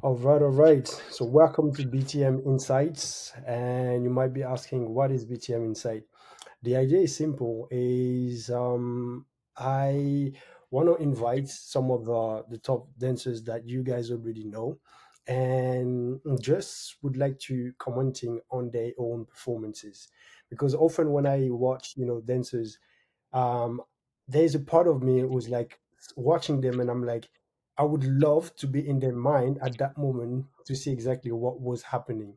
All right, all right. So, welcome to BTM Insights. And you might be asking, what is BTM Insight? The idea is simple: is I want to invite some of the top dancers that you guys already know, and just would like to commenting on their own performances, because often when I watch dancers, um, there's a part of me who's like watching them, and I'm like, I would love to be in their mind at that moment to see exactly what was happening.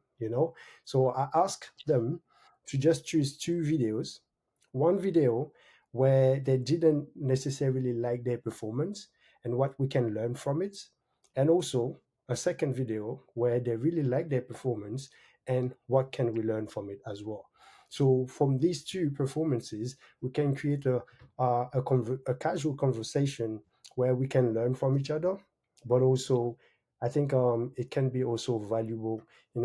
So I asked them to just choose two videos. One video where they didn't necessarily like their performance and what we can learn from it, and also a second video where they really like their performance and what can we learn from it as well. So from these two performances, we can create a casual conversation where we can learn from each other, but also I think it can be also valuable,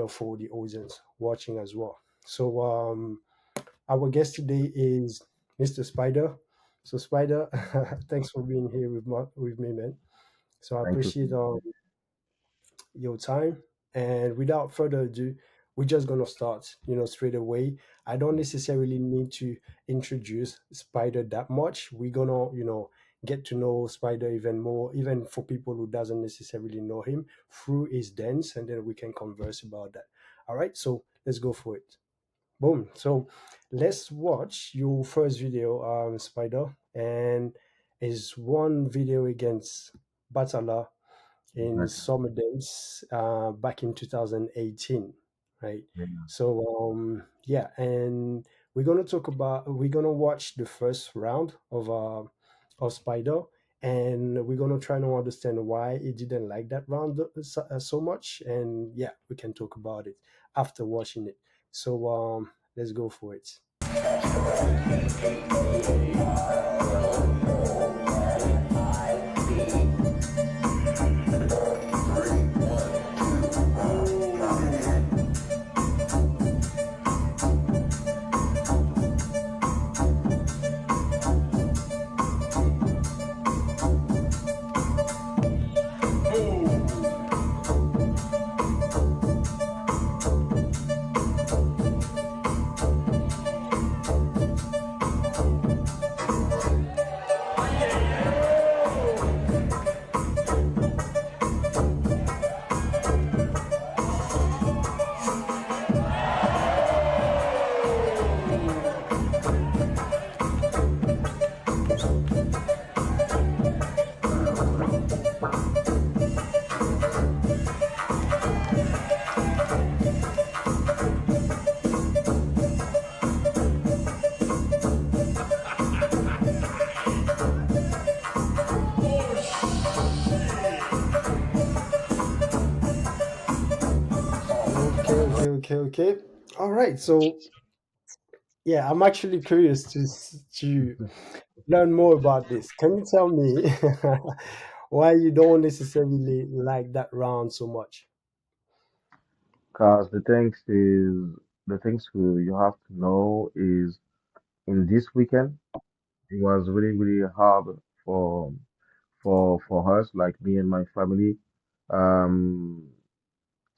for the audience watching as well. So our guest today is Mr. Spider. So Spider, thanks for being here with me, man. So I Thank you. appreciate your time. And without further ado, we're just gonna start, straight away. I don't necessarily need to introduce Spider that much. We're gonna, get to know Spider even more, even for people who doesn't necessarily know him through his dance, and then we can converse about that. All right, so let's go for it. Boom. So let's watch your first video, Spider, and is one video against Batala in Exactly. summer days back in 2018, right? Yeah. So yeah, and we're gonna watch the first round of Spider, and we're gonna try to understand why he didn't like that round so much, and yeah, we can talk about it after watching it. So let's go for it. Okay, okay, okay, okay. All right, so yeah, I'm actually curious to learn more about this. Can you tell me why you don't necessarily like that round so much? Because the things you have to know is in this weekend it was really really hard for for us like me and my family um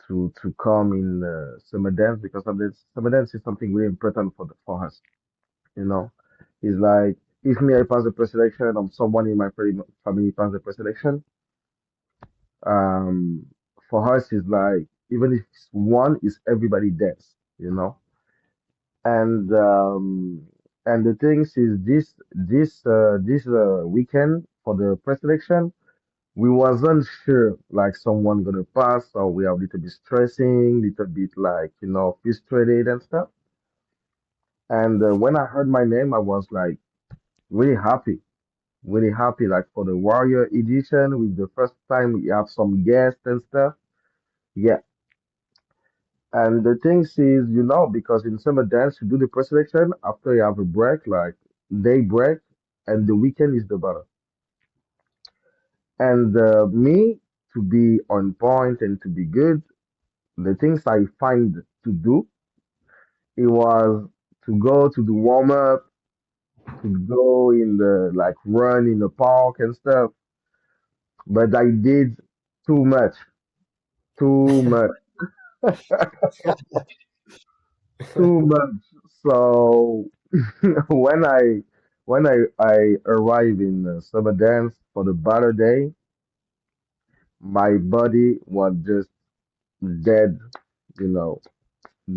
to come in summer dance because of this summer dance is something really important for us. You know, it's like if me I pass the preselection or someone in my family pass the preselection, um for us it's like even if it's one is everybody dance. You know and the things is this weekend for the pre-selection we wasn't sure like someone gonna pass or we are a little bit stressing little bit like frustrated and stuff and when I heard my name I was like really happy like for the warrior edition with the first time we have some guests and stuff. Yeah. And the thing is, because in summer dance, you do the pre-selection after you have a break, like day break, and the weekend is the battle. And me, to be on point and to be good, the things I find to do, it was to go to the warm up, to go in the like run in the park and stuff. But I did too much. too much, too much. So when I arrive in summer dance for the battle day, my body was just dead, you know,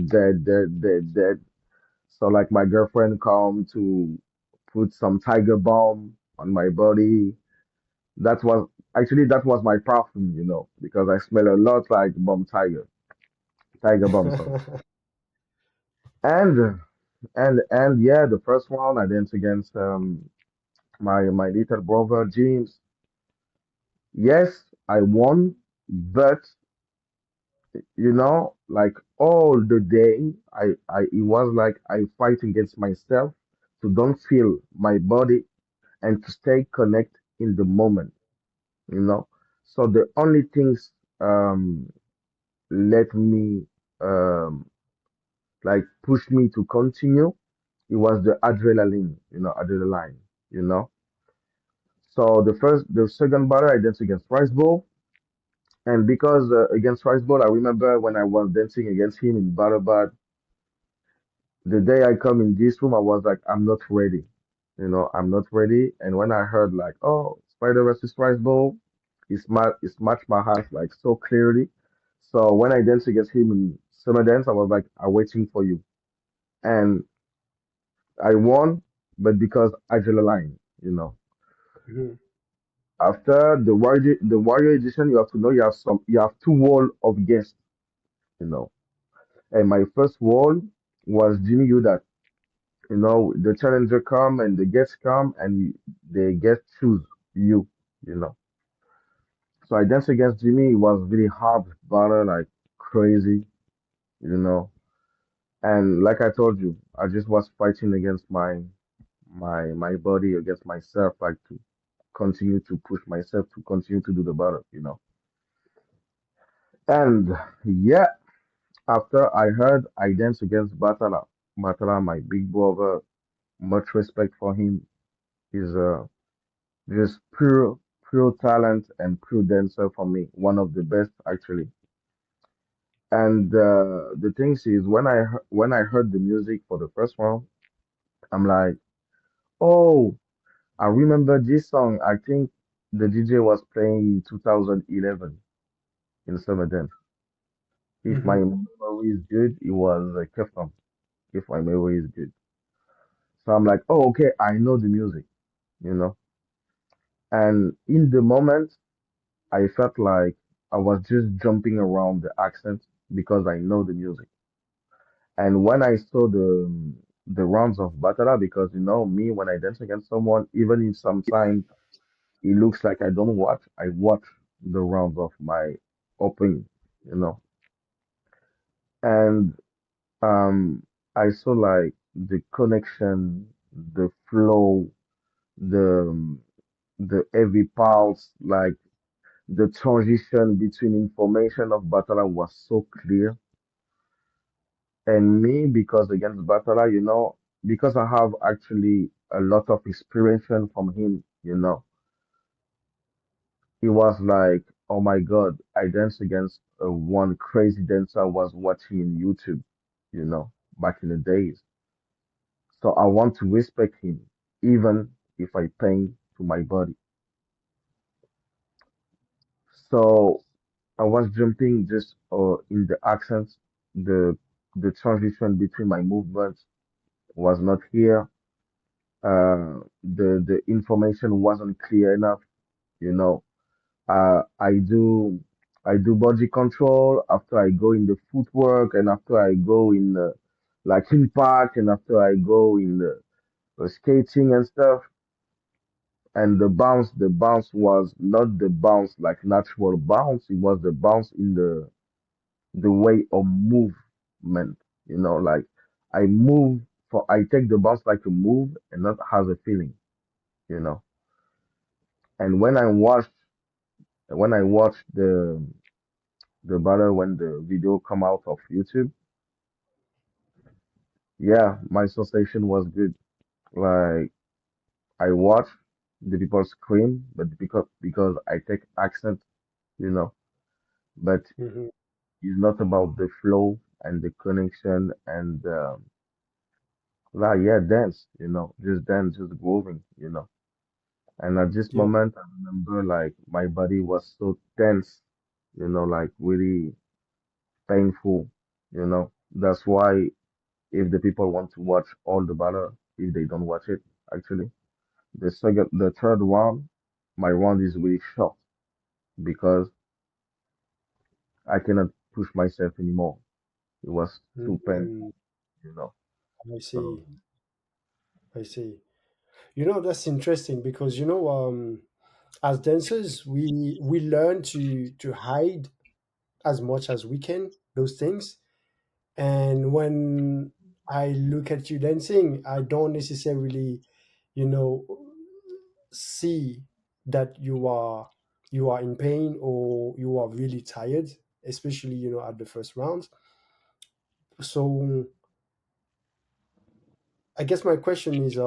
dead. So like my girlfriend come to put some tiger balm on my body. That was that was my perfume, because I smell a lot like tiger balm. Sorry. And and yeah, the first round I danced against my little brother James. Yes, I won, but like all the day, I it was like I fight against myself to don't feel my body and to stay connect in the moment, you know. So the only things let me like push me to continue, it was the adrenaline, you know. So the second battle I danced against Rice Bowl, and because against Rice Bowl, I remember when I was dancing against him in Battle Bad, the day I come in this room, I was like, I'm not ready. I'm not ready. And when I heard like, oh, Spider versus Rice Bowl, it's matched my heart like so clearly. So when I danced against him in summer dance, I was like, I'm waiting for you. And I won, but because I drew the line, you know. Mhm. After the warrior edition, you have to know you have two wall of guests, you know. And my first wall was Jimmy Udat. The challenger come and the guests come and the guests choose you, you know. So I danced against Jimmy. It was really hard battle, like crazy, you know. And like I told you, I just was fighting against my body, against myself, like to continue to push myself to continue to do the battle. And yeah, after I heard I danced against Batala. Batala, my big brother, much respect for him. He's just pure talent and pure dancer for me. One of the best actually. And the thing is, when I heard the music for the first one, I'm like, oh, I remember this song. I think the DJ was playing in 2011 in summer dance. If my Mhm. memory is good, it was Kefam. If my memory is good, so I'm like, oh, okay, I know the music, you know. And in the moment, I felt like I was just jumping around the accent because I know the music. And when I saw the rounds of Batara, because me when I dance against someone, even if sometimes it looks like I don't watch, I watch the rounds of my opening, you know. And I saw like the connection, the flow, the the heavy pulse, like the transition between information of Batara was so clear. And me, because against Batara, because I have actually a lot of experience from him, it was like, oh my God, I danced against one crazy dancer I was watching in YouTube, back in the days. So I want to respect him, even if I pain to my body. So I was jumping just in the accents, the the transition between my movements was not here. The information wasn't clear enough. You know, I do body control after I go in the footwork and after I go in like impact and after I go in the skating and stuff. And the bounce was not the bounce like natural bounce. It was the bounce in the way of movement. Like I take the bounce like a move and not as a feeling. You know. And when I watched the battle when the video come out of YouTube, yeah, my sensation was good. Like I watched the people scream, but because I take accent, you know, but Hmm. it's not about the flow and the connection and yeah, dance, just dance, just grooving, And at this Yeah. moment, I remember like my body was so tense, like really painful, That's why if the people want to watch all the battle, if they don't watch it, actually, the third round, my round is really short because I cannot push myself anymore. It was too Hmm. painful, you know. I So, see. I see. That's interesting because as dancers, we learn to hide as much as we can those things. And when I look at you dancing, I don't necessarily, you know, see that you are in pain or you are really tired, especially at the first round. So I guess my question is,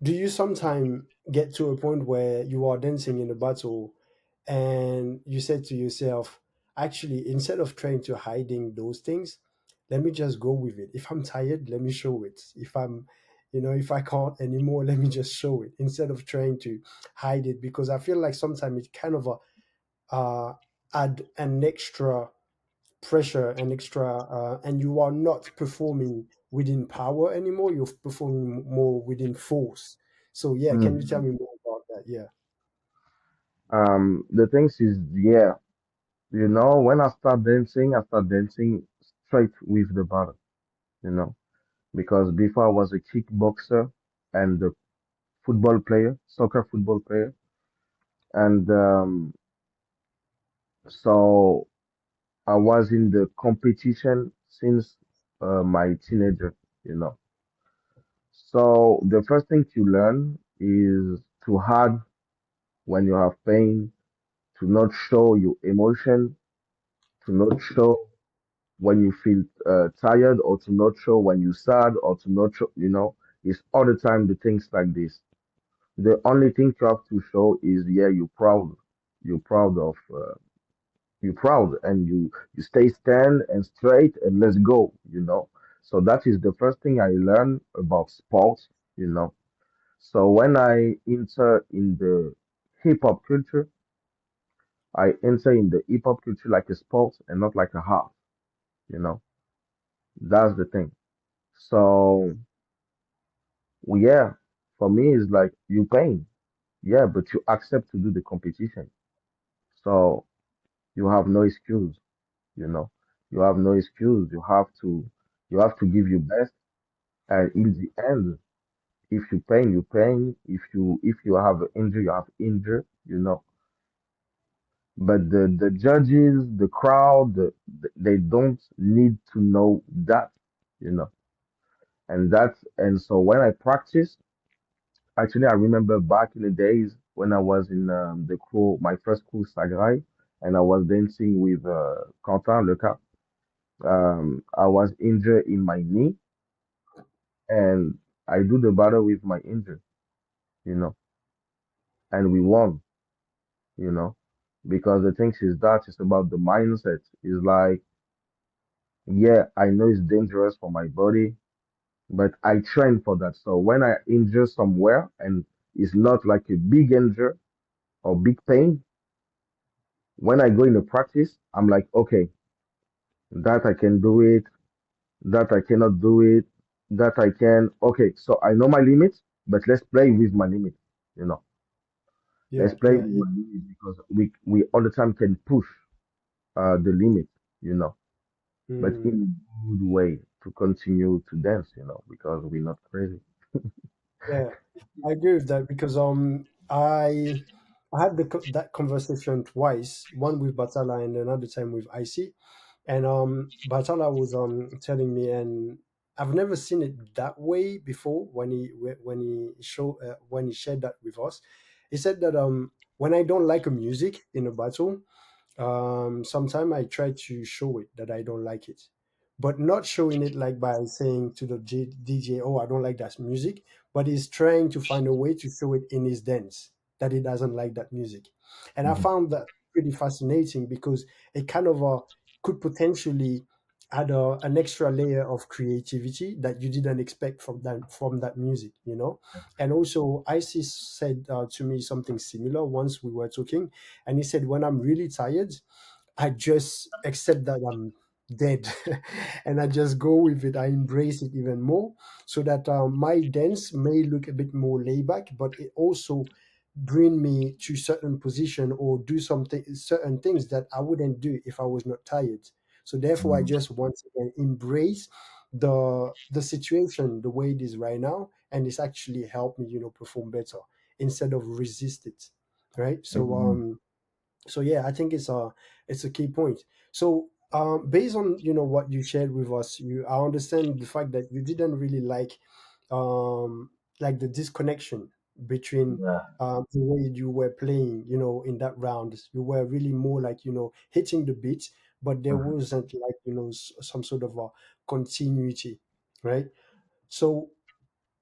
do you sometime get to a point where you are dancing in a battle and you said to yourself, actually, instead of trying to hiding those things, let me just go with it. If I'm tired, let me show it. If I can't anymore, let me just show it instead of trying to hide it, because I feel like sometimes it kind of add an extra pressure and extra, and you are not performing within power anymore, you're performing more within force. So yeah, can you tell mhm. me more about that? Yeah. The things is, yeah, when I start dancing straight with the bottom, you know, because before I was a kickboxer and a football player, soccer football player, and so I was in the competition since my teenager, you know. So the first thing to learn is to hug when you have pain, to not show your emotion, to not show when you feel tired, or to not show when you're sad, or to not show, it's all the time the things like this. The only thing you have to show is, yeah, you're proud of, you're proud, and you stay stand and straight and let's go. So that is the first thing I learned about sports. So when I enter in the hip hop culture, I enter in the hip hop culture like a sport and not like a half, you know. That's the thing. So yeah, for me it's like you paying, yeah, but you accept to do the competition. So you have no excuse, you know. You have no excuse. You have to give your best, and in the end, if you paying, you paying. If you have an injury, you have injury. But the judges, the crowd, they don't need to know that, you know. And so when I practice, actually, I remember back in the days when I was in the crew, my first crew, Sagrai, and I was dancing with Quentin Leca. I was injured in my knee, and I do the battle with my injury, you know, and we won, you know, because the thing is that it's about the mindset. It's like, yeah, I know it's dangerous for my body, but I train for that. So when I injure somewhere and it's not like a big injury or big pain, when I go in the practice, I'm like, okay, that I can do it, that I cannot do it, that I can. Okay, so I know my limits, but let's play with my limit. You know, let's Yeah. play Yeah. with Yeah. my limit because we all the time can push the limit. You know, but Mm, in a good way to continue to dance. Because we're not crazy. yeah, I agree with that because I had that conversation twice, one with Batala and another time with IC. And Batala was telling me, and I've never seen it that way before when he shared that with us. He said that when I don't like a music in a battle, sometimes I try to show it that I don't like it, but not showing it like by saying to the DJ, "Oh, I don't like that music," but he's trying to find a way to show it in his dance that he doesn't like that music. And I Mhm. found that pretty fascinating because it kind of could potentially add an extra layer of creativity that you didn't expect from that music, you know. And also, Isis said to me something similar once we were talking, and he said, "When I'm really tired, I just accept that I'm dead and I just go with it. I embrace it even more so that my dance may look a bit more laid back, but it also bring me to certain position or do something certain things that I wouldn't do if I was not tired. So therefore I Mm, just once again embrace the situation the way it is right now, and it's actually helped me, you know, perform better instead of resist it. Right. mm, So yeah, I think it's a key point. So based on, you know, what you shared with us, you I understand the fact that you didn't really like the disconnection between yeah. the way you were playing, you know, in that round. You were really more like, you know, hitting the beat, but there Mhm. wasn't like, you know, some sort of a continuity, right? So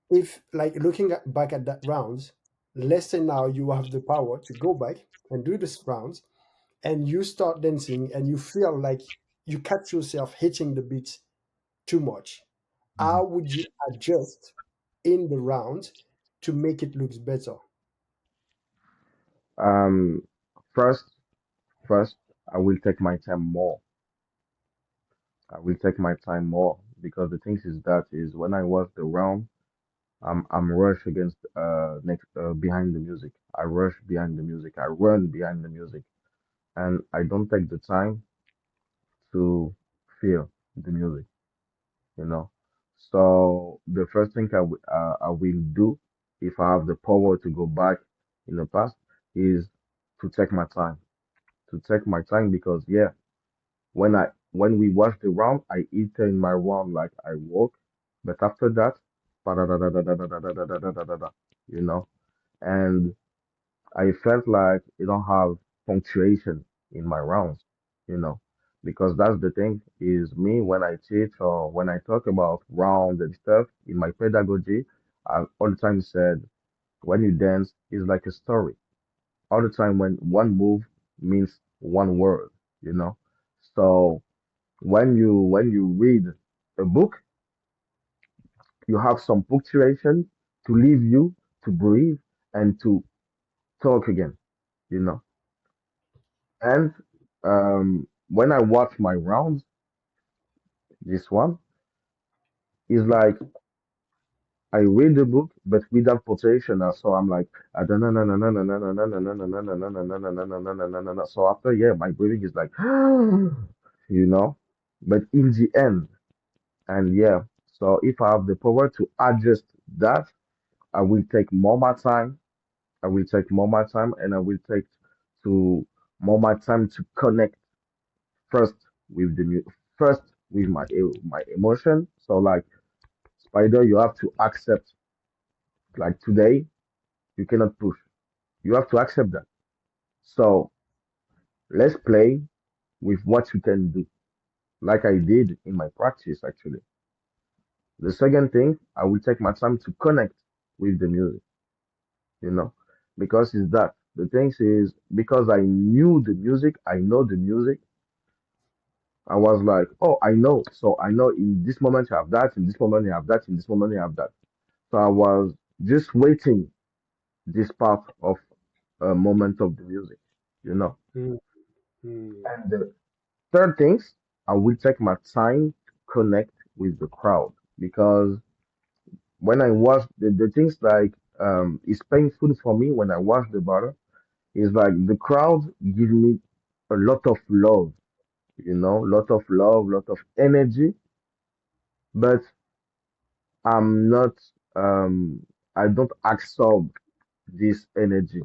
if like looking back at that round, let's say now you have the power to go back and do this round, and you start dancing and you feel like you catch yourself hitting the beat too much, how would you adjust in the round to make it look better? Um, first, first, I will take my time more. I will take my time more because the thing is that is when I watch the round, I'm rush against next behind the music. I rush behind the music. I run behind the music, and I don't take the time to feel the music. You know. So the first thing I will do if I have the power to go back in the past is to take my time. To take my time because yeah, when we watch the round, I eat in my round like I walk, but after that, ba-da-da-da-da-da-da-da-da-da-da-da-da, you know, and I felt like you don't have punctuation in my rounds, you know, because that's the thing is me when I teach or when I talk about rounds and stuff in my pedagogy, I all the time said when you dance is like a story. All the time when one move means one word, you know. So when you read a book, you have some punctuation to leave you to breathe and to talk again, you know. And when I watch my rounds, this one is like I read the book but without punctuation. So I'm like so after yeah, my breathing is like you know. But in the end, and yeah, so if I have the power to adjust that, I will take more my time. I will take more my time, and I will take to more my time to connect first with first with my emotion. So like Spider, you have to accept like today you cannot push. You have to accept that. So let's play with what you can do, like I did in my practice actually. The second thing, I will take my time to connect with the music, you know, because it's that. The thing is, because I knew the music, I know the music, I was like, oh, I know. So I know in this moment you have that, in this moment you have that, in this moment you have that. So I was just waiting this part of a moment of the music, you know. Mm, mm, And the third things, I will take my time to connect with the crowd because when I watch the things like it's painful for me when I watch the battle is like the crowd give me a lot of love, you know, lot of love, lot of energy, but I'm not I don't absorb this energy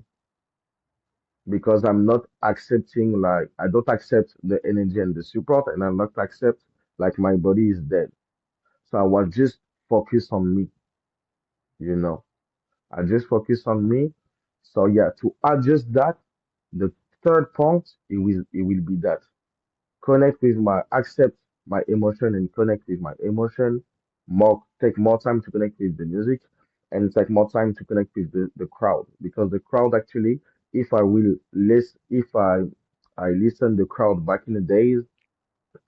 because I'm not accepting like I don't accept the energy and the support and I'm not accept like my body is dead. So I was just focused on me, you know. I just focus on me. So yeah, to adjust that, the third point it will be that connect with my accept my emotion and connect with my emotion. More take more time to connect with the music and take more time to connect with the crowd because the crowd actually if I will less if I I listen the crowd back in the days,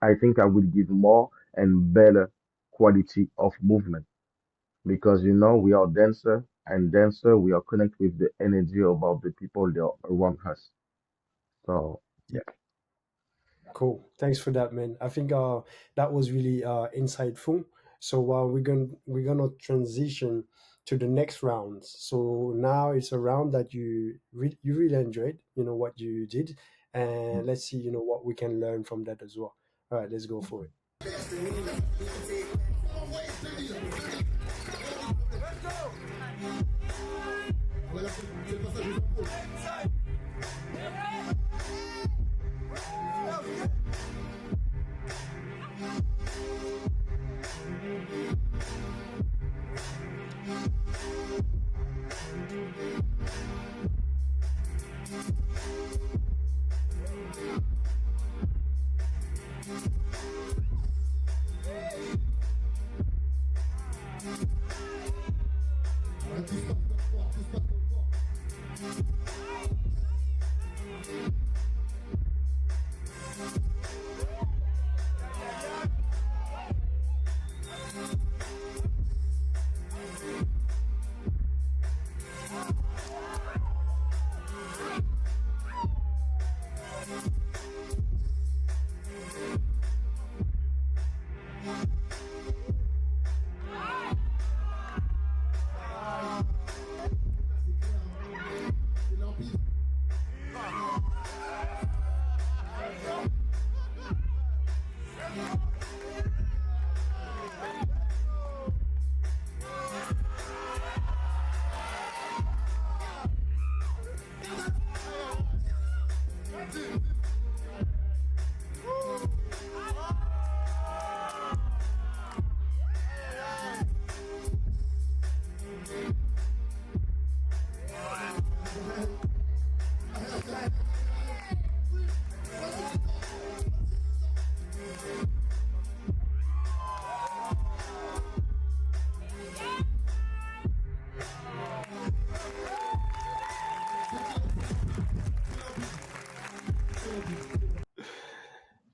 I think I would give more and better quality of movement because we are dancer and dancer we are connect with the energy about the people that are around us. So Yeah. Cool. Thanks for that, man. I think that was really insightful. So we're gonna transition to the next round. So now it's a round that you really enjoyed. You know what you did, and let's see. You know what we can learn from that as well. All right, let's go for it.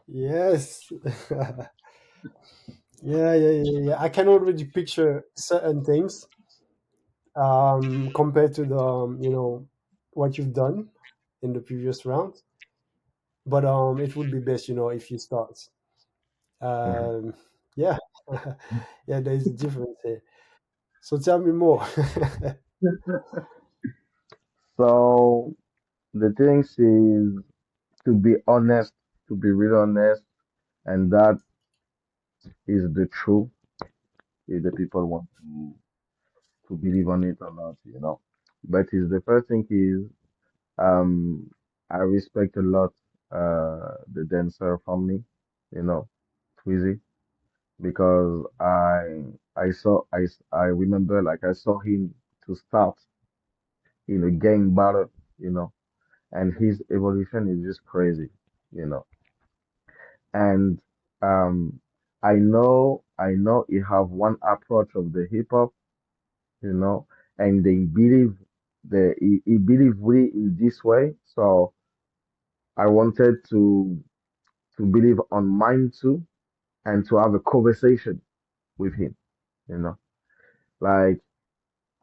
Yes. Yeah. I can already picture certain things compared to the what you've done in the previous round. But it would be best, if you start. mhm. Um, yeah, yeah. There's a difference here. So tell me more. So the things is to be honest, to be real honest, and that is the truth. If the people want to believe on it or not. But is the first thing is I respect a lot the dancer from me, you know, Twizy, because I remember like I saw him to start in a gang battle, you know, and his evolution is just crazy, you know. And um I know he have one approach of the hip hop, you know, and they believe he believe really in this way. So I wanted to believe on mine too and to have a conversation with him, you know. Like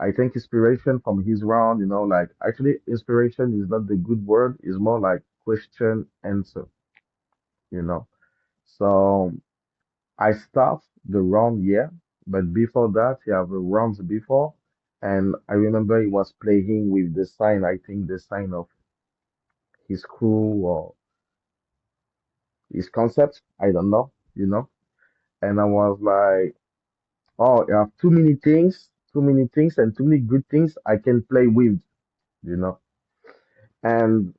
I think inspiration from his round, like actually inspiration is not the good word, it's more like question answer, you know. So I start the round, yeah, but before that, he have a rounds before, and I remember he was playing with the sign, I think the sign of his crew or his concept, I don't know, and I was like, oh, you have too many things, and too many good things I can play with, you know. And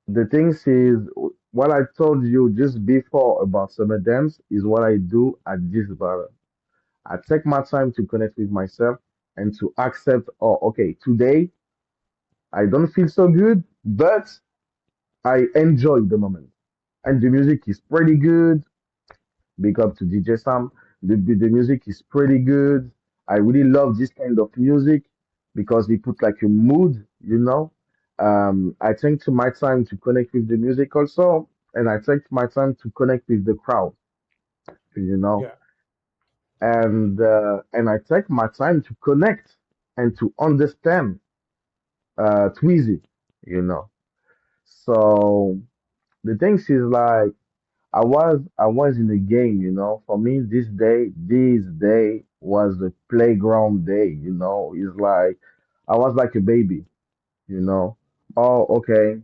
the things is, what I told you just before about summer dance is what I do at this bar. I take my time to connect with myself and to accept, oh, okay, today I don't feel so good, but I enjoy the moment. And the music is pretty good. Big up to DJ Sam. The music is pretty good. I really love this kind of music because it put like a mood, you know. I take to my time to connect with the music also, and I take my time to connect with the crowd, you know, Yeah. and I take my time to connect and to understand Tweezy, you know. So the thing is like I was in the game, you know. For me, this day was a playground day, you know. It's like I was like a baby, you know. Oh, okay.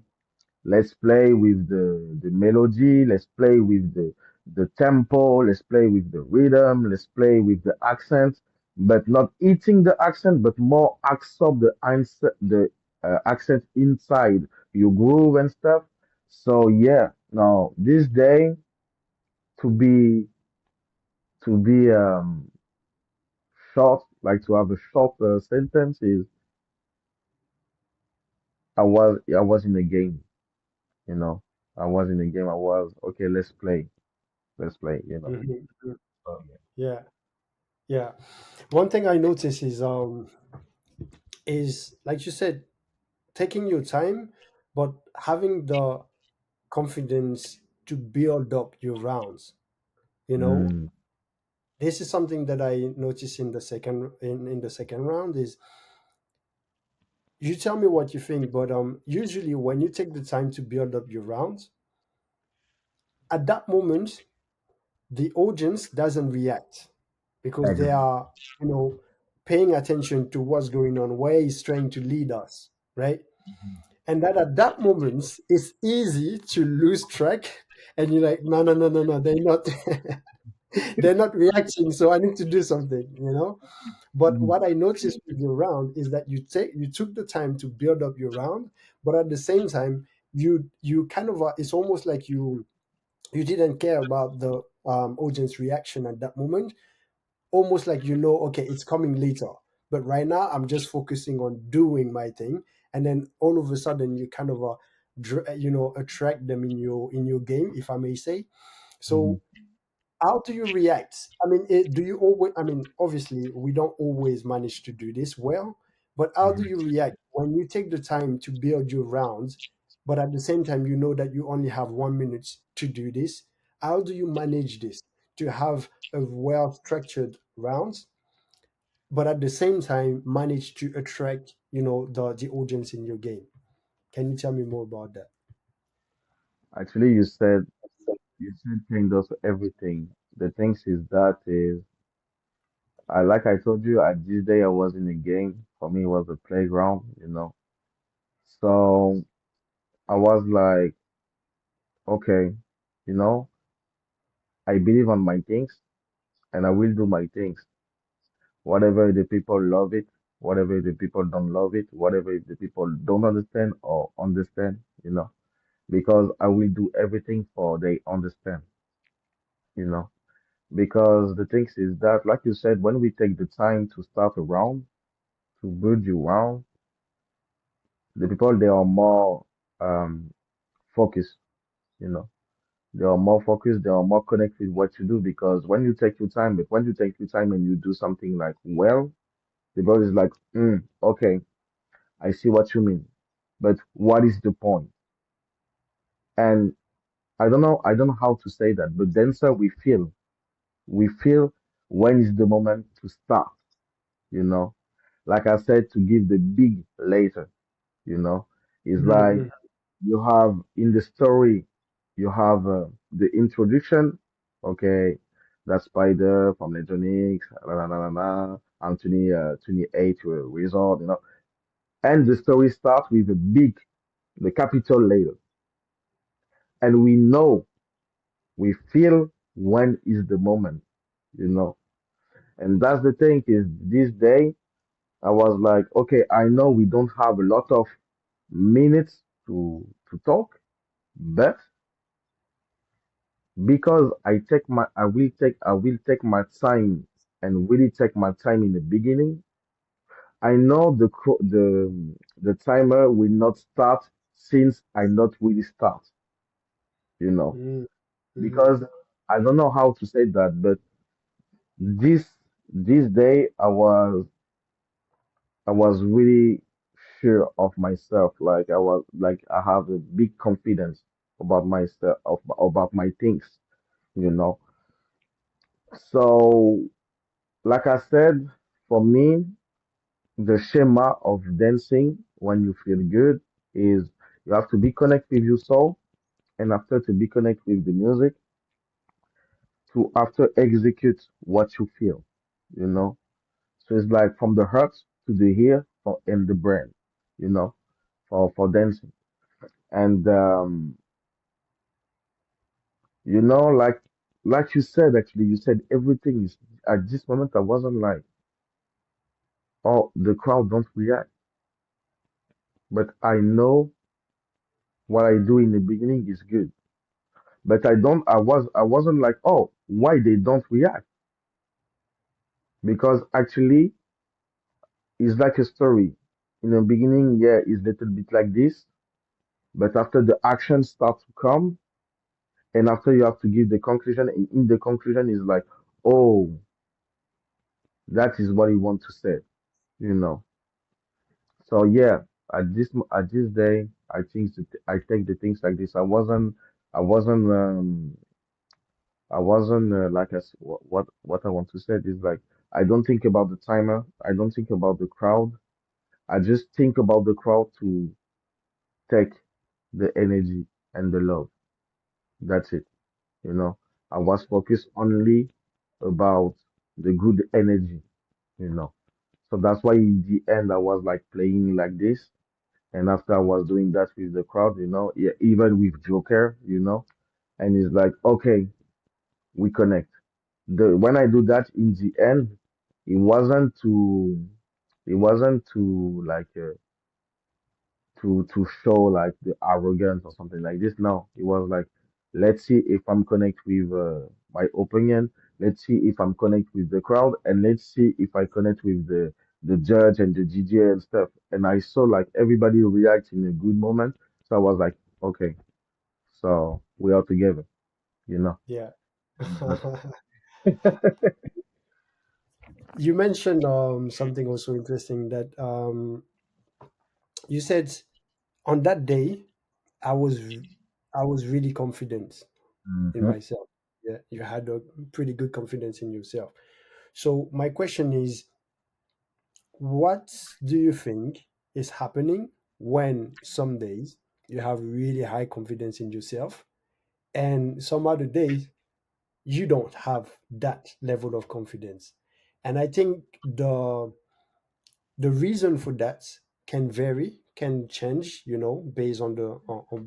Let's play with the melody. Let's play with the tempo. Let's play with the rhythm. Let's play with the accent, but not eating the accent, but more absorb the accent inside your groove and stuff. So yeah, now this day to be short, like to have a short sentence is I was in a game, you know. I was in a game. I was okay. Let's play, you know. Mhm. So yeah. Yeah. Yeah. One thing I notice is like you said, taking your time, but having the confidence to build up your rounds. You know, Mm, this is something that I noticed in the second round is you tell me what you think, but usually when you take the time to build up your rounds, at that moment the audience doesn't react because they exactly. are, you know, paying attention to what's going on, where he's trying to lead us, right? And that at that moment it's easy to lose track, and you're like, no, no, no, no, no, they're not they're not reacting, so I need to do something, you know. But Mm, what I noticed with your round is that you took the time to build up your round, but at the same time you kind of it's almost like you didn't care about the audience reaction at that moment, almost like, you know, okay, it's coming later, but right now I'm just focusing on doing my thing. And then all of a sudden you kind of you know, attract them in your game, if I may say. mhm, So how do you react? I mean, do you always, I mean, obviously we don't always manage to do this well, but how do mhm. you react when you take the time to build your rounds, but at the same time you know that you only have 1 minute to do this? How do you manage this to have a well structured rounds, but at the same time manage to attract, you know, the audience in your game? Can you tell me more about that? Actually, you said kind of everything. The things is that is I like I told you at this day I was in a game. For me, it was a playground, you know. So I was like, okay, you know, I believe on my things and I will do my things. Whatever the people love it, whatever the people don't love it, whatever the people don't understand or understand, you know, because I will do everything for they understand, you know. Because the thing is that, like you said, when we take the time to start a round, to build your round, the people they are more um focused, you know. They are more focused, they are more connected with what you do because when you take your time, but when you take your time and you do something like well, the body is like, okay, I see what you mean. But what is the point? And I don't know how to say that, but then sir, we feel when is the moment to start, you know. Like I said, to give the big later, you know. It's like Mhm. you have in the story, you have the introduction, okay, that spider from Legionix, la la la la la, Anthony 28 resort, you know, and the story starts with the capital later, and we know, we feel when is the moment, you know, and that's the thing is this day I was like, okay, I know we don't have a lot of minutes to talk, but because I will take my time and really take my time in the beginning. I know the timer will not start since I not really start, you know, Mhm. Mhm. because I don't know how to say that, but this day I was really sure of myself. Like I was, like I have a big confidence about myself, about my things, you know. So, like I said, for me, the schema of dancing when you feel good is you have to be connect with your soul, and after to be connect with the music, to after execute what you feel, you know. So it's like from the heart to the ear for in the brain, you know, for dancing. And like you said, actually, you said everything is at this moment. I wasn't like, oh, the crowd don't react, but I know what I do in the beginning is good. But I wasn't like, oh, why they don't react? Because actually, it's like a story. In the beginning, yeah, it's little bit like this, but after the action starts to come, and after you have to give the conclusion, and in the conclusion is like, oh, that is what you want to say, you know. So yeah, at this day, I take the things like this. I wasn't I wasn't like what I want to say is like I don't think about the timer. I don't think about the crowd. I just think about the crowd to take the energy and the love. That's it. You know, I was focused only about the good energy. You know, so that's why in the end I was like playing like this. And after I was doing that with the crowd, you know, yeah, even with Joker, you know, and it's like, okay, we connect. The when I do that in the end, it wasn't to, it wasn't to like to show like the arrogance or something like this. No, it was like, let's see if I'm connect with my opinion. Let's see if I'm connect with the crowd, and let's see if I connect with the judge and the DJ and stuff. And I saw like everybody react in a good moment, so I was like, okay, so we are together, you know. Yeah. And that's You mentioned something also interesting that you said on that day I was I was really confident in Mhm. myself. Yeah, you had a pretty good confidence in yourself. So my question is, what do you think is happening when some days you have really high confidence in yourself and some other days you don't have that level of confidence? And I think the reason for that can vary, can change, based on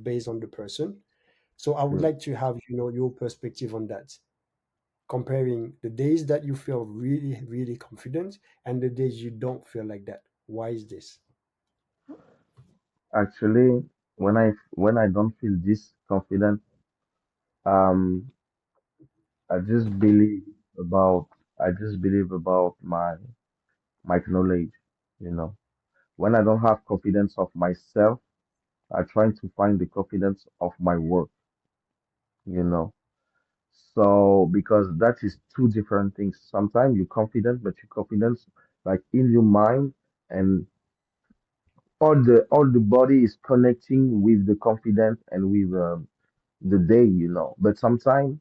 based on the person. So I would True. like to have, your perspective on that, comparing the days that you feel really, really confident and the days you don't feel like that. Why is this? Actually, when I don't feel this confident, um, I just believe I just believe about my knowledge, you know. When I don't have confidence of myself, I try to find the confidence of my work, you know. So because that is two different things. Sometimes you're confident, but your confidence like in your mind, and all the body is connecting with the confidence and with the day, you know. But sometimes,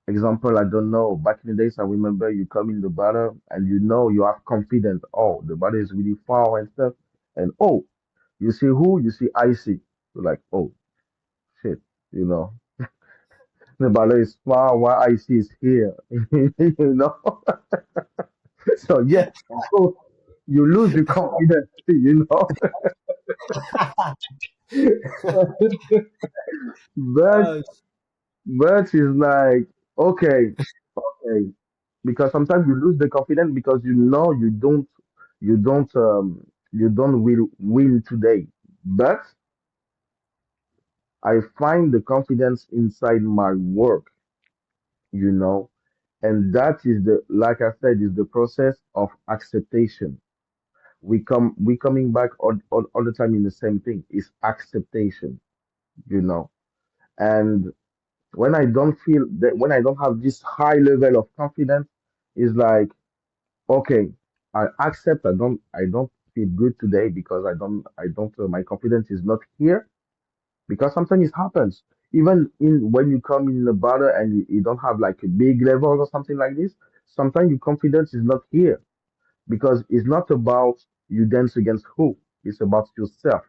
example, I don't know. Back in the days, I remember you come in the battle and you know you have confidence. Oh, the battle is really far and stuff. And oh, you see who? You see icy. You're like, oh shit, you know. The battle is far while icy is here. You know. So yeah, so you lose your confidence, you know. But Uh, but is like, okay, okay. Because sometimes you lose the confidence because you know you don't will win today. But I find the confidence inside my work, you know, and that is the, like I said, is the process of acceptation. We coming back all the time in the same thing, is acceptation, you know. And when I don't feel that, when I don't have this high level of confidence, is like, okay, I accept I don't feel good today because I don't my confidence is not here because sometimes it happens. Even in when you come in the battle and you don't have like a big level or something like this, sometimes your confidence is not here because it's not about you dance against who. It's about yourself.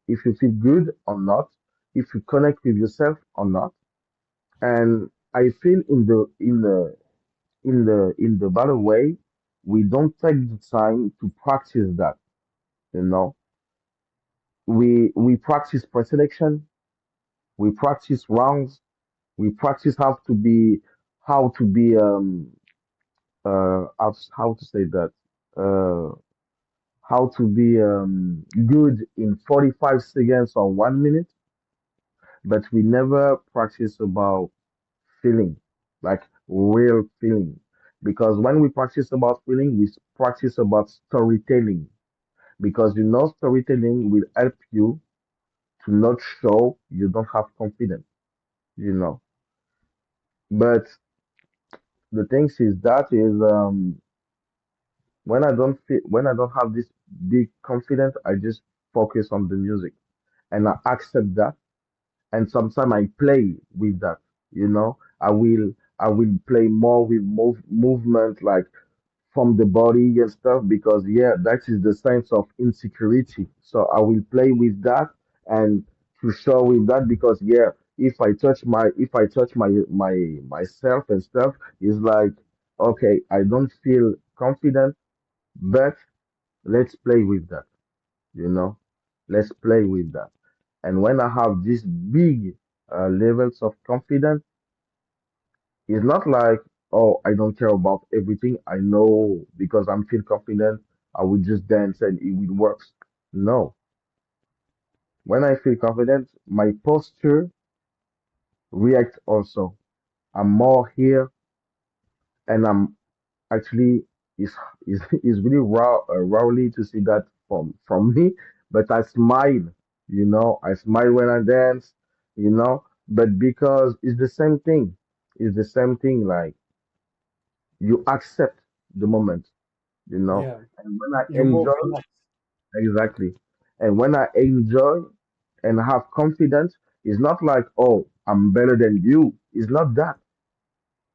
If you feel good or not, if you connect with yourself or not. And I feel in the better way, we don't take the time to practice that. You know, we practice preselection, we practice rounds, we practice how to be how to say that uh how to be good in 45 seconds or 1 minute, but we never practice about feeling, like real feeling. Because when we practice about feeling, we practice about storytelling. Because you know, storytelling will help you to not show you don't have confidence, you know. But the thing is that is when I don't have this big confidence, I just focus on the music and I accept that. And sometimes I play with that, you know. I will play more with movement like from the body and stuff because yeah, that is the sense of insecurity. So I will play with that and to show with that because yeah, if I touch myself and stuff, it's like okay, I don't feel confident, but let's play with that, you know, let's play with that. And when I have these big levels of confidence, it's not like, oh, I don't care about everything. I know because I'm feel confident, I will just dance and it will work. No. When I feel confident, my posture react also. I'm more here and I'm actually is really rarely to see that from me, but I smile, you know, I smile when I dance, you know, but because it's the same thing. It's the same thing, like you accept the moment, you know. Yeah, And when I you're more enjoy, relaxed. exactly. And when I enjoy and have confidence, it's not like, oh, I'm better than you. It's not that.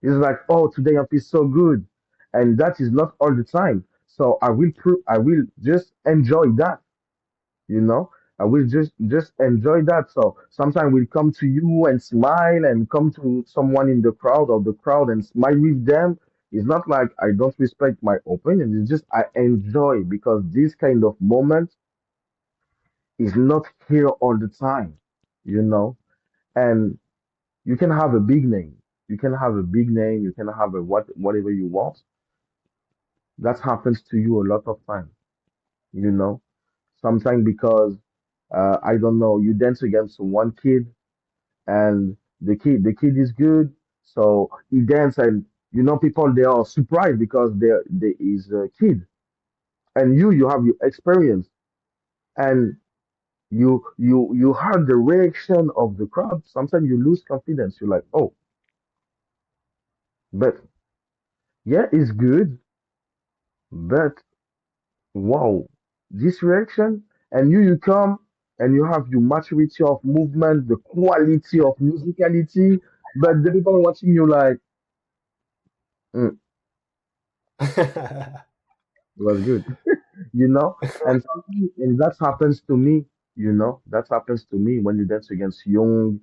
It's like, oh, today I feel so good. And that is not all the time. So I will just enjoy that, you know. I will just enjoy that. So sometimes we'll come to you and smile and come to someone in the crowd or the crowd and smile with them. It's not like I don't respect my opinion. It's just I enjoy because this kind of moment is not here all the time, you know. And you can have a big name. You can have a big name. You can have a whatever you want. That happens to you a lot of time, you know. Sometimes because I don't know, you dance against one kid and the kid is good, so he dance and you know people they are surprised because there is a kid and you have your experience and you heard the reaction of the crowd. Sometimes you lose confidence. You're like, oh, but yeah, it's good, but wow, this reaction, and you come and you have your maturity of movement, the quality of musicality, but the people watching you like, mm, it was good. You know, and sometimes and that happens to me, you know, that happens to me when you dance against young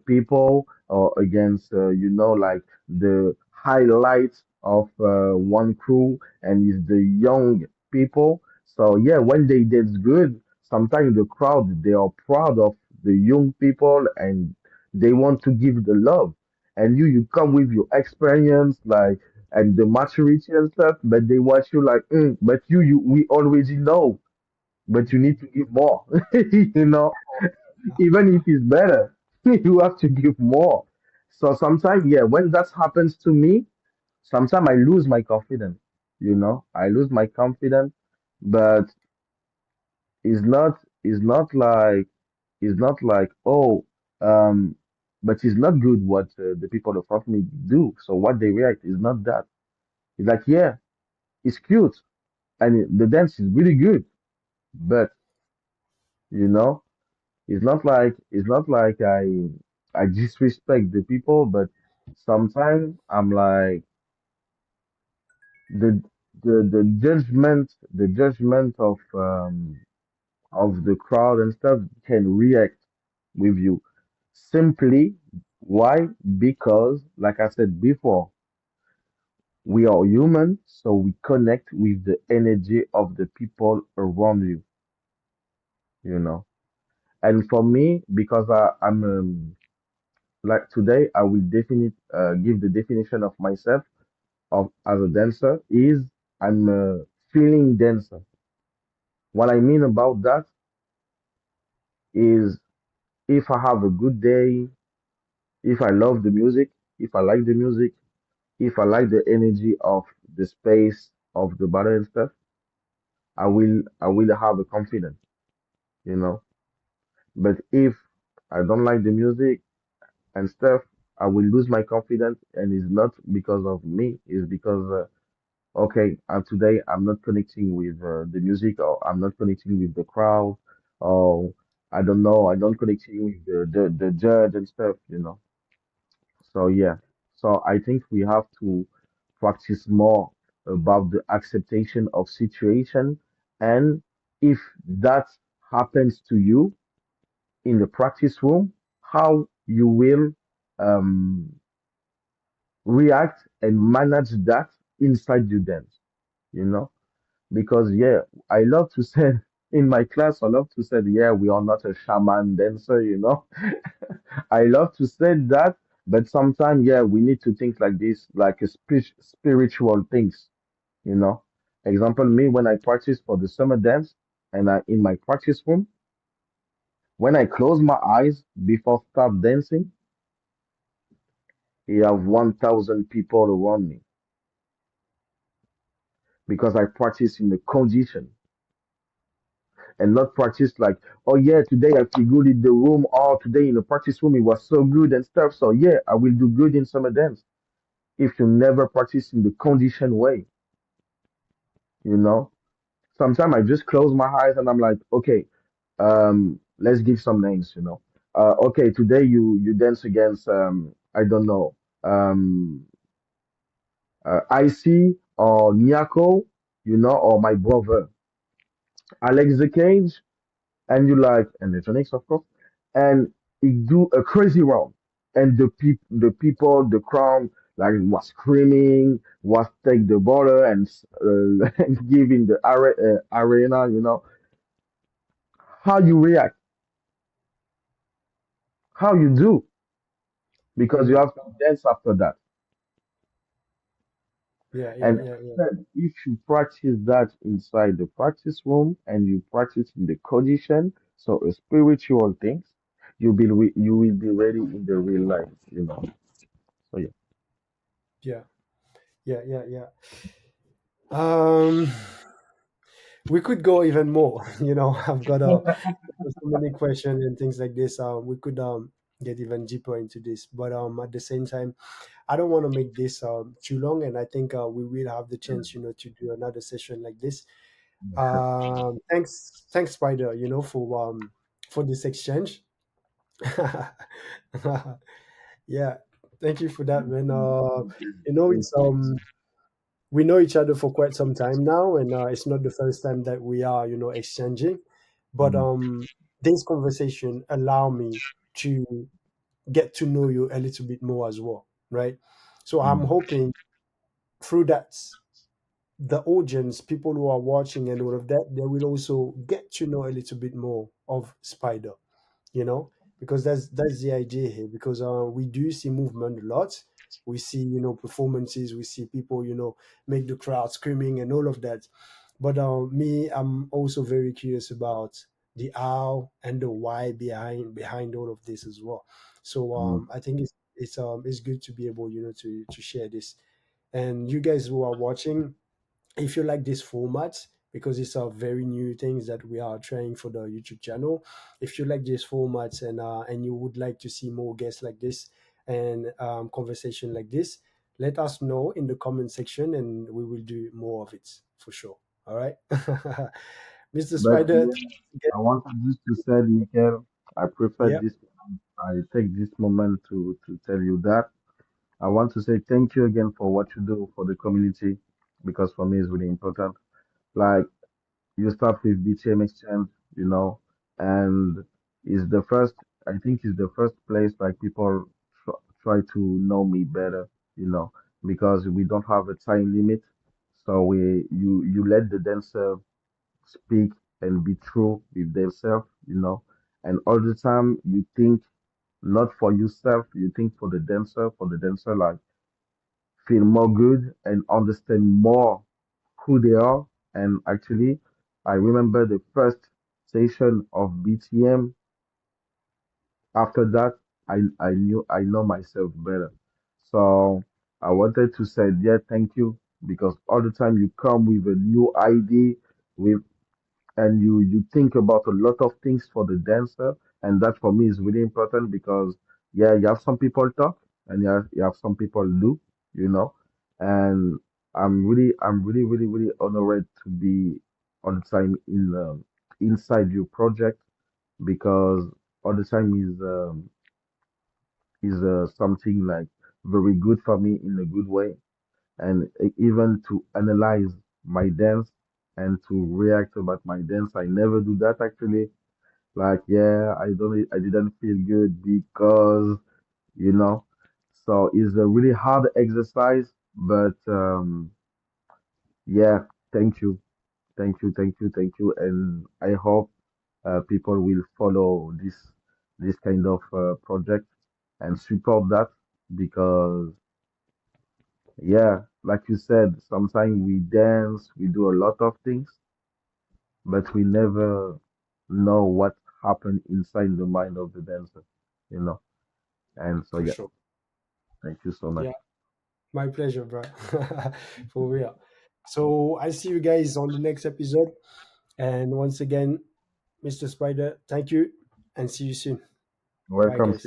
people or against you know, like the highlight of one crew and is the young people. So yeah, when they dance good, sometimes the crowd they are proud of the young people and they want to give the love, and you come with your experience like and the maturity and stuff, but they watch you like, but you we already know, but you need to give more, you know, even if it's better, you have to give more. So sometimes, yeah, when that happens to me, sometimes I lose my confidence, you know, I lose my confidence, but it's not like, oh, um, but it's not good what the people in front of me do. So what they react is not that. It's like, yeah, it's cute and the dance is really good, But you know, it's not like I disrespect the people, but sometimes I'm like the the judgment of the crowd and stuff can react with you simply. Why? Because like I said before, we are human, so we connect with the energy of the people around you, you know. And for me, because I'm like today, I will definite give the definition of myself of as a dancer is I'm a feeling dancer. What I mean about that is if I have a good day, if I love the music, if I like the music, if I like the energy of the space of the battle and stuff, I will have a confidence, you know. But if I don't like the music and stuff, I will lose my confidence, and it's not because of me. It's because okay, today I'm not connecting with the music, or I'm not connecting with the crowd, or I don't know, I don't connecting with the judge and stuff, you know. So yeah, so I think we have to practice more about the acceptation of situation, and if that happens to you in the practice room, how you will um, react and manage that inside your dance, you know? Because yeah, I love to say in my class, I love to say, yeah, we are not a shaman dancer, you know? I love to say that, but sometimes, yeah, we need to think like this, like a spiritual things, you know? Example, me, when I practice for the summer dance and in my practice room, when I close my eyes before start dancing, you have 1,000 people around me because I practice in the condition and not practice like, oh yeah, today I feel good in the room, or today in the practice room it was so good and stuff. So yeah, I will do good in summer dance. If you never practice in the conditioned way, you know. Sometimes I just close my eyes and I'm like, okay, let's give some names, you know. Okay, today you dance against I don't know, Icy or Nyako, you know, or my brother Alex the Cage, and you like electronics, of course, and he do a crazy round, and the crowd like was screaming, was take the bottle and and give in the arena, you know, how you react, how you do, because you Mm. have to dance after that. Yeah, yeah, And yeah, yeah, if you practice that inside the practice room and you practice in the condition, so a spiritual things, you will be ready in the real life, you know. So yeah. yeah, yeah, yeah, yeah. Um, we could go even more. I've got so many questions and things like this. We could get even deeper into this, but at the same time, I don't want to make this too long, and I think we will have the chance, to do another session like this. Thanks, Spider, for this exchange. Yeah, thank you for that, man. Thank It's you. we know each other for quite some time now, and it's not the first time that we are, exchanging. But Mm, this conversation allow me to get to know you a little bit more as well, right? So I'm mm, hoping through that, the audience, people who are watching and all of that, they will also get to know a little bit more of Spider, because that's the idea here. Because we do see movement a lot. We see, performances. We see people, make the crowd screaming and all of that. But me, I'm also very curious about the how and the why behind all of this as well. So mm, I think it's good to be able, to share this. And you guys who are watching, if you like this format, because it's a very new things that we are trying for the YouTube channel. If you like this format and you would like to see more guests like this and conversation like this, let us know in the comment section and we will do more of it for sure. All right. Mr. But Spider, yeah, I wanted just to say, Michael, I prefer yeah, this. I take this moment to tell you that I want to say thank you again for what you do for the community because for me it's really important. Like you start with BTM Exchange, you know, and is the first. I think is the first place like people try to know me better, you know, because we don't have a time limit. So you let the dancer speak and be true with themselves, you know. And all the time you think not for yourself, you think for the dancer like feel more good and understand more who they are. And actually, I remember the first session of BTM. After that, I know myself better. So I wanted to say, yeah, thank you because all the time you come with a new idea, with and you think about a lot of things for the dancer, and that for me is really important because yeah, you have some people talk and you have some people do, you know, and I'm really honored to be on time in inside your project because all the time is something like very good for me in a good way, and even to analyze my dance and to react about my dance. I never do that actually. Like, yeah, I didn't feel good because, you know, so it's a really hard exercise, but yeah, thank you, thank you, and I hope people will follow this kind of project and support that because yeah, like you said, sometimes we dance, we do a lot of things, but we never know what happened inside the mind of the dancer, you know. And so, for yeah, sure. thank you so much. Yeah, my pleasure, bro. For real. So I see you guys on the next episode. And once again, Mr. Spider, thank you and see you soon. Bye, Welcome. guys.